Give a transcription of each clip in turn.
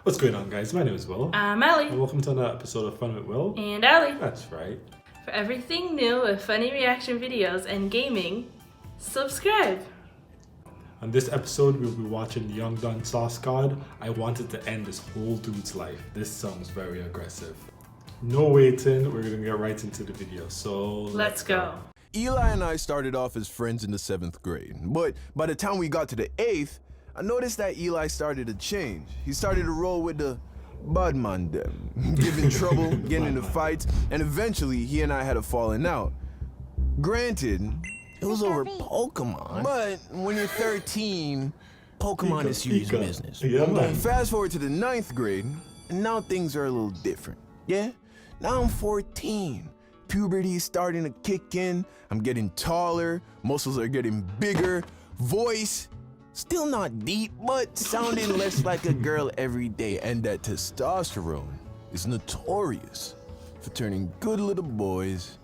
What's going on, guys? My name is Will. I'm Allie. And welcome to another episode of Fun with Will. And Allie. That's right. For everything new with funny reaction videos and gaming, subscribe. On this episode, we'll be watching Young Don Sauce God. I wanted to end this whole dude's life. This sounds very aggressive. No waiting, we're gonna get right into the video. So let's go. Eli and I started off as friends in the 7th grade, but by the time we got to the 8th, I noticed that Eli started to change. He started to roll with the bad man them, giving trouble, getting into fights, and eventually he and I had a falling out. Granted, it was over Pokemon, but when you're 13, Pokemon is serious business. Yeah, man. Fast forward to the 9th grade, and now things are a little different. Yeah? Now I'm 14. Puberty is starting to kick in. I'm getting taller, muscles are getting bigger, voice still not deep, but sounding less like a girl every day. And that testosterone is notorious for turning good little boys.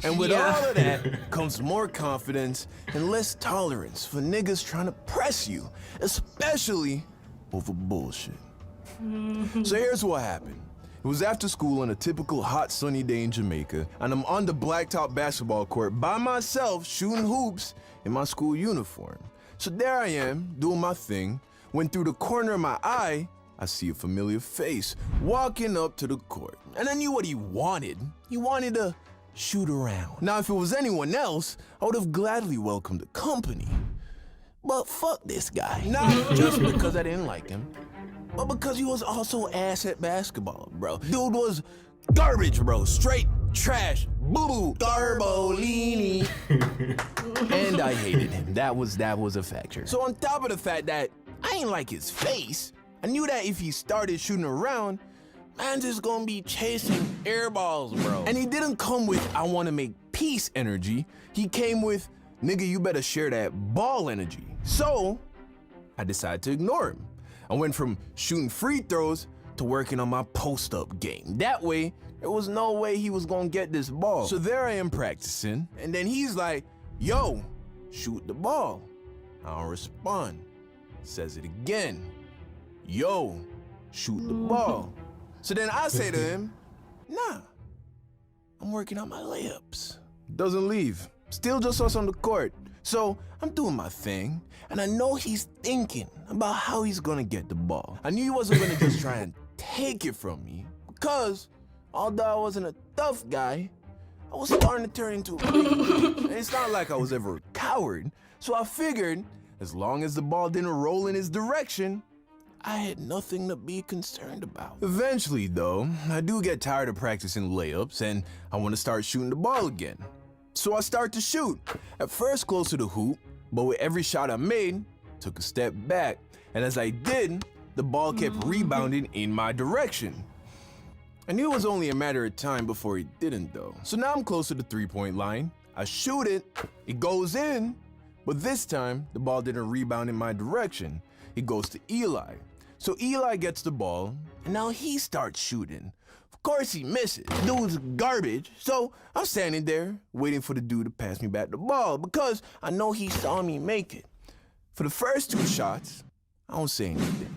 And with all of that comes more confidence and less tolerance for niggas trying to press you, especially over bullshit. So here's what happened. It was after school on a typical hot sunny day in Jamaica, and I'm on the blacktop basketball court by myself shooting hoops in my school uniform. So there I am, doing my thing, when through the corner of my eye, I see a familiar face walking up to the court. And I knew what he wanted. He wanted to shoot around. Now, if it was anyone else, I would have gladly welcomed the company. But fuck this guy. Not just because I didn't like him, but because he was also ass at basketball, bro. Dude was garbage, bro. Straight trash. Boo-boo. Garbolini. And I hated him. That was a factor. So on top of the fact that I ain't like his face, I knew that if he started shooting around, man's just gonna be chasing air balls, bro. And he didn't come with, I wanna make peace energy. He came with, nigga, you better share that ball energy. So I decided to ignore him. I went from shooting free throws to working on my post-up game. That way, there was no way he was gonna get this ball. So there I am practicing, and then he's like, yo, shoot the ball. I don't respond. Says it again. Yo, shoot the ball. So then I say to him, nah, I'm working on my layups. Doesn't leave. Still just us on the court. So I'm doing my thing, and I know he's thinking about how he's gonna get the ball. I knew he wasn't gonna just try and take it from me, because although I wasn't a tough guy, I was starting to turn into a big dude. And it's not like I was ever a coward, so I figured as long as the ball didn't roll in his direction, I had nothing to be concerned about. Eventually, though, I do get tired of practicing layups, and I want to start shooting the ball again. So I start to shoot, at first close to the hoop, but with every shot I made, took a step back, and as I did, the ball kept rebounding in my direction. I knew it was only a matter of time before it didn't, though. So now I'm close to the three-point line, I shoot it, it goes in, but this time, the ball didn't rebound in my direction. It goes to Eli. So Eli gets the ball, and now he starts shooting. Of course he misses. Dude's garbage. So I'm standing there waiting for the dude to pass me back the ball because I know he saw me make it. For the first two shots, I don't say anything.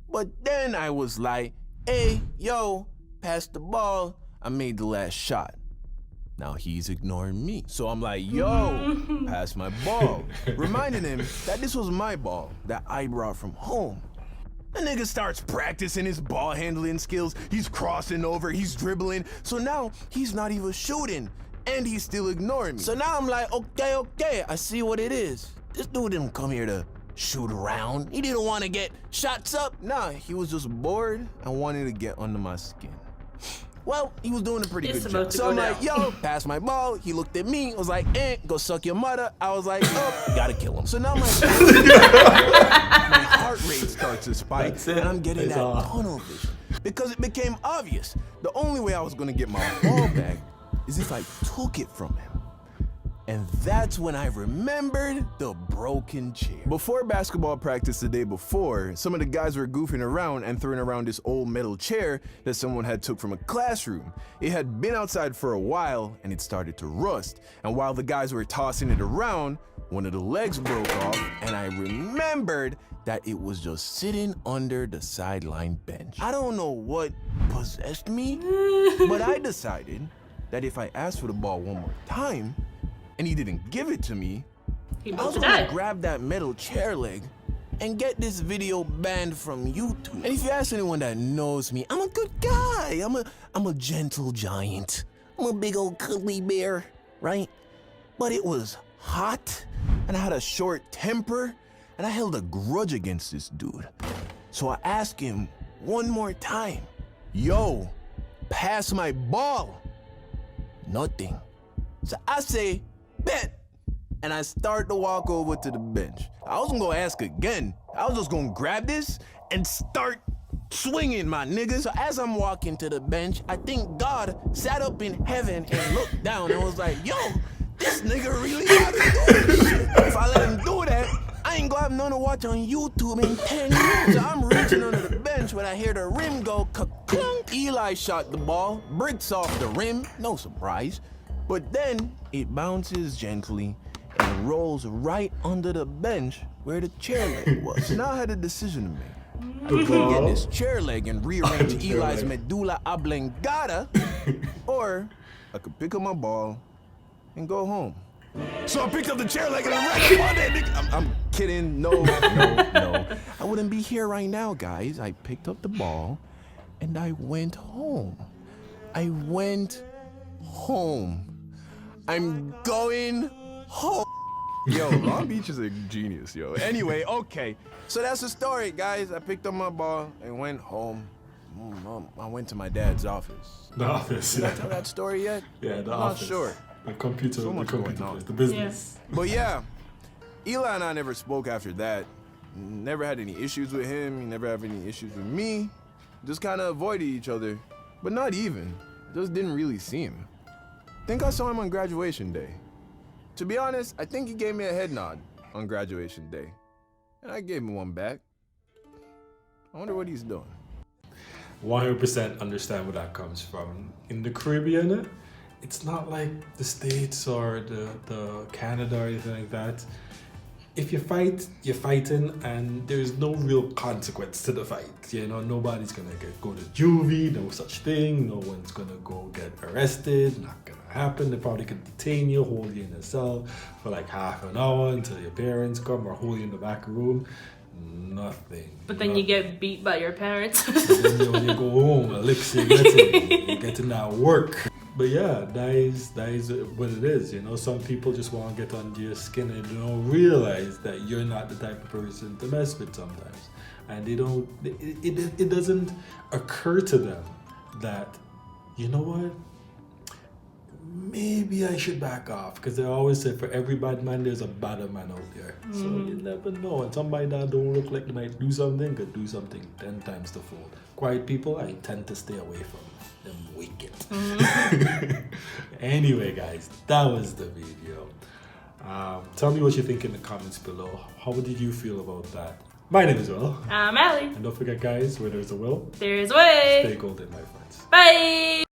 But then I was like, hey, yo, pass the ball. I made the last shot. Now he's ignoring me. So I'm like, yo, pass my ball. Reminding him that this was my ball that I brought from home. The nigga starts practicing his ball handling skills. He's crossing over, he's dribbling. So now he's not even shooting and he's still ignoring me. So now I'm like, okay, I see what it is. This dude didn't come here to shoot around. He didn't want to get shots up. Nah, he was just bored and wanted to get under my skin. Well, he was doing a pretty good job. So I'm like, yo, pass my ball. He looked at me, was like, go suck your mother. I was like, oh, gotta kill him. So now my heart rate starts to spike, and I'm getting that tunnel vision. Because it became obvious, the only way I was gonna get my ball back is if I took it from him. And that's when I remembered the broken chair. Before basketball practice the day before, some of the guys were goofing around and throwing around this old metal chair that someone had took from a classroom. It had been outside for a while and it started to rust. And while the guys were tossing it around, one of the legs broke off and I remembered that it was just sitting under the sideline bench. I don't know what possessed me, but I decided that if I asked for the ball one more time, and he didn't give it to me, I was gonna grab that metal chair leg and get this video banned from YouTube. And if you ask anyone that knows me, I'm a good guy. I'm a gentle giant. I'm a big old cuddly bear, right? But it was hot, and I had a short temper, and I held a grudge against this dude. So I asked him one more time, yo, pass my ball. Nothing. So I say, bet. And I start to walk over to the bench. I wasn't gonna ask again. I was just gonna grab this and start swinging, my nigga. So as I'm walking to the bench, I think God sat up in heaven and looked down and was like, yo, this nigga really gotta do this shit. If I let him do that, I ain't gonna have none to watch on YouTube in 10 years. So I'm reaching under the bench when I hear the rim go ka-clunk. Eli shot the ball, bricks off the rim, no surprise. But then it bounces gently and rolls right under the bench where the chair leg was. So now I had a decision to make. I could get this chair leg and rearrange Eli's medulla oblongata, or I could pick up my ball and go home. So I picked up the chair leg and I ran up on that nigga. I'm kidding, no. I wouldn't be here right now, guys. I picked up the ball and I went home. I went home. I'm going home. Yo, Long Beach is a genius, yo. Anyway, okay. So that's the story, guys. I picked up my ball and went home. I went to my dad's office. The office, Did I tell that story yet? Yeah, the I'm office. not sure. The computer, So much going on. the business. But yeah, Eli and I never spoke after that. Never had any issues with him. He never had any issues with me. Just kind of avoided each other. But not even. Just didn't really see him. Think I saw him on graduation day. To be honest, I think he gave me a head nod on graduation day. And I gave him one back. I wonder what he's doing. 100% understand where that comes from. In the Caribbean, it's not like the States or the Canada or anything like that. If you fight, you're fighting, and there's no real consequence to the fight. You know, nobody's gonna go to juvie, no such thing. No one's gonna go get arrested. Not gonna happen. They probably could detain you, hold you in a cell for like half an hour until your parents come, or hold you in the back room. Nothing. But then you get beat by your parents. And then when you go home, elixir getting that work. But yeah, that is what it is. You know, some people just want to get under your skin and they don't realize that you're not the type of person to mess with sometimes, and they don't. It doesn't occur to them that, you know what, maybe I should back off, because they always say for every bad man there's a badder man out there. So you never know, and somebody that don't look like they might do something could do something 10 times the fold. Quiet people I tend to stay away from. Them wicked. Anyway, guys, that was the video. Tell me what you think in the comments below. How did you feel about that? My name is Will. I'm Allie. And don't forget, guys, where there's a will, There's a way. stay golden, my friends. Bye.